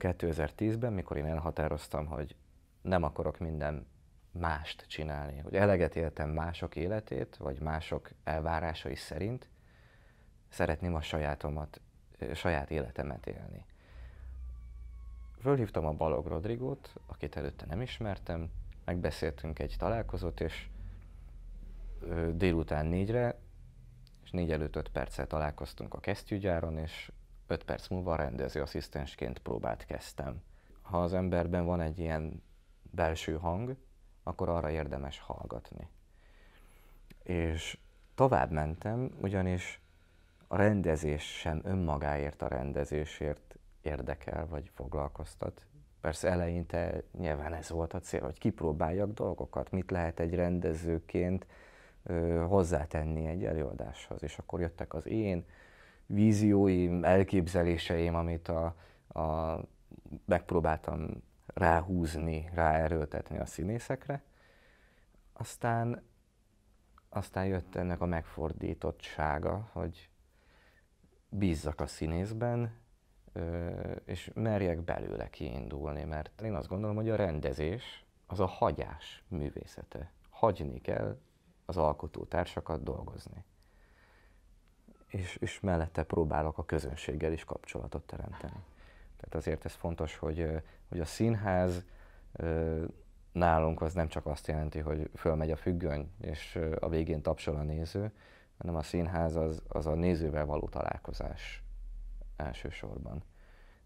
2010-ben, mikor én elhatároztam, hogy nem akarok minden mást csinálni, hogy eleget éltem mások életét, vagy mások elvárásai szerint, szeretném a saját életemet élni. Fölhívtam a Balog Rodrigót, akit előtte nem ismertem, megbeszéltünk egy találkozót, és délután 4-re, és 4 előtt 5 perccel találkoztunk a kesztyűgyáron, és 5 perc múlva rendezőasszisztensként próbát kezdtem. Ha az emberben van egy ilyen belső hang, akkor arra érdemes hallgatni. És tovább mentem, ugyanis a rendezés sem önmagáért a rendezésért érdekel, vagy foglalkoztat. Persze eleinte nyilván ez volt a cél, hogy kipróbáljak dolgokat, mit lehet egy rendezőként hozzátenni egy előadáshoz. És akkor jöttek az én vízióim, elképzeléseim, amit megpróbáltam ráhúzni, ráerőltetni a színészekre. Aztán jött ennek a megfordítottsága, hogy bízzak a színészben, és merjek belőle kiindulni, mert én azt gondolom, hogy a rendezés az a hagyás művészete. Hagyni kell az alkotótársakat dolgozni. És mellette próbálok a közönséggel is kapcsolatot teremteni. Tehát azért ez fontos, hogy a színház nálunk az nem csak azt jelenti, hogy fölmegy a függöny, és a végén tapsol a néző, hanem a színház az a nézővel való találkozás elsősorban.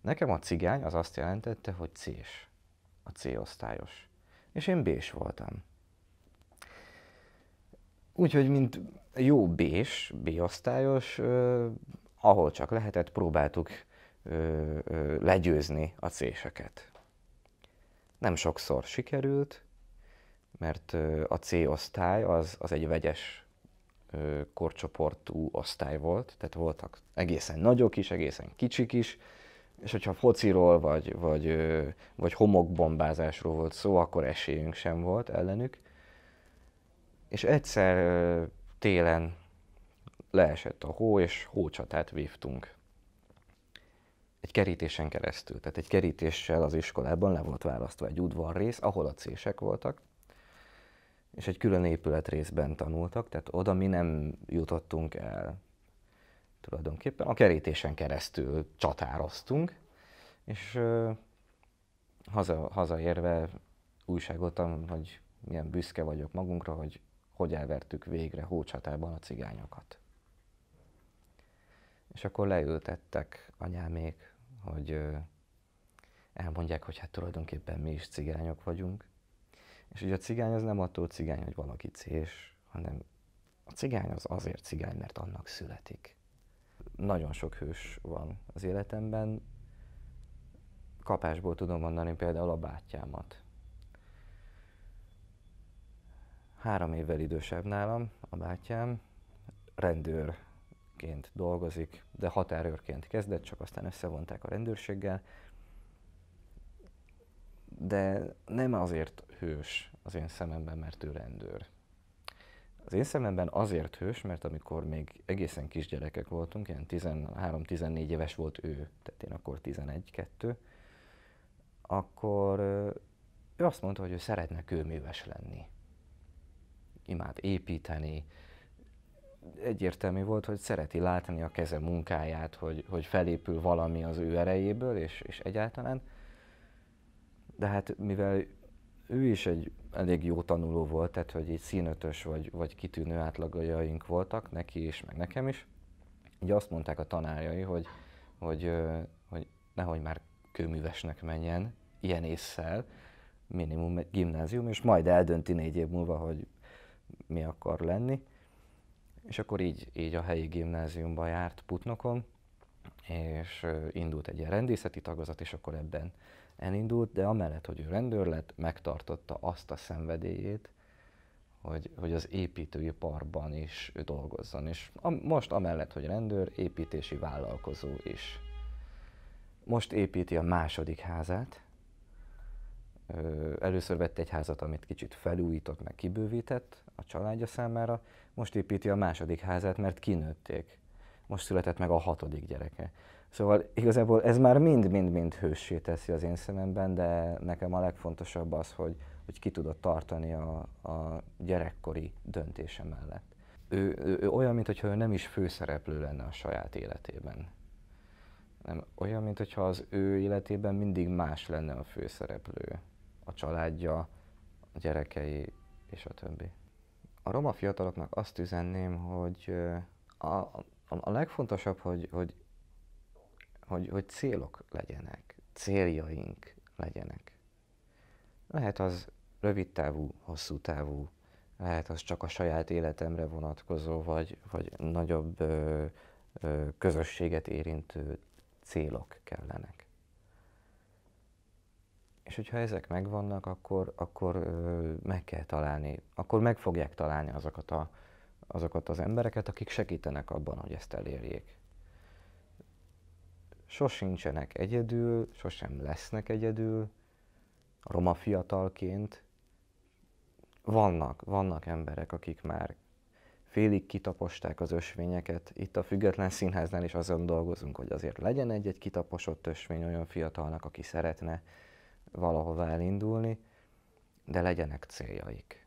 Nekem a cigány az azt jelentette, hogy C-s, a C-osztályos. És én B-s voltam. Úgyhogy, mint jó B-s, B-osztályos, ahol csak lehetett, próbáltuk legyőzni a C-seket. Nem sokszor sikerült, mert a C-osztály az egy vegyes korcsoportú osztály volt, tehát voltak egészen nagyok is, egészen kicsik is, és hogyha fociról vagy homokbombázásról volt szó, akkor esélyünk sem volt ellenük. És egyszer télen leesett a hó, és hócsatát vívtunk. Egy kerítésen keresztül, tehát egy kerítéssel az iskolában le volt választva egy udvarrész, ahol a C-sek voltak, és egy külön épületrészben tanultak, tehát oda mi nem jutottunk el. Tulajdonképpen a kerítésen keresztül csatároztunk, és hazaérve újságoltam, hogy milyen büszke vagyok magunkra, hogy elvertük végre hócsatában a cigányokat. És akkor leültettek anyámék, hogy elmondják, hogy hát tulajdonképpen mi is cigányok vagyunk. És ugye a cigány az nem attól cigány, hogy valaki C-s, hanem a cigány az azért cigány, mert annak születik. Nagyon sok hős van az életemben. Kapásból tudom mondani például a bátyámat. 3 évvel idősebb nálam a bátyám, rendőrként dolgozik, de határőrként kezdett, csak aztán összevonták a rendőrséggel. De nem azért hős az én szememben, mert ő rendőr. Az én szememben azért hős, mert amikor még egészen kisgyerekek voltunk, ilyen 13-14 éves volt ő, tehát én akkor 11-2, akkor ő azt mondta, hogy ő szeretne kőműves lenni. Imád építeni. Egyértelmű volt, hogy szereti látni a keze munkáját, hogy felépül valami az ő erejéből, és egyáltalán. De hát mivel ő is egy elég jó tanuló volt, tehát hogy így színötös vagy kitűnő átlagjaink voltak, neki is, meg nekem is, így azt mondták a tanárjai, hogy nehogy már kőművesnek menjen, ilyen ésszel, minimum egy gimnázium, és majd eldönti 4 év múlva, hogy mi akar lenni. És akkor így a helyi gimnáziumba járt Putnokon, és indult egy ilyen rendészeti tagozat, és akkor ebben elindult, de amellett, hogy ő rendőr lett, megtartotta azt a szenvedélyét, hogy az építőiparban is dolgozzon. És most amellett, hogy rendőr, építési vállalkozó is. Most építi a második házát. Először vett egy házat, amit kicsit felújított, meg kibővített a családja számára. Most építi a második házát, mert kinőtték. Most született meg a 6. gyereke. Szóval igazából ez már mind-mind-mind hőssé teszi az én szememben, de nekem a legfontosabb az, hogy ki tudott tartani a gyerekkori döntése mellett. Ő olyan, mintha ő nem is főszereplő lenne a saját életében. Nem, olyan, mintha az ő életében mindig más lenne a főszereplő. A családja, a gyerekei és a többi. A roma fiataloknak azt üzenném, hogy a legfontosabb, hogy célok legyenek, céljaink legyenek. Lehet az rövid távú, hosszú távú, lehet az csak a saját életemre vonatkozó, vagy nagyobb közösséget érintő célok kellenek. És hogyha ezek megvannak, akkor meg kell találni, akkor meg fogják találni azokat az embereket, akik segítenek abban, hogy ezt elérjék. Sosincsenek egyedül, sosem lesznek egyedül, roma fiatalként. Vannak emberek, akik már félig kitaposták az ösvényeket. Itt a Független Színháznál is azon dolgozunk, hogy azért legyen egy-egy kitaposott ösvény olyan fiatalnak, aki szeretne valahova elindulni, de legyenek céljaik.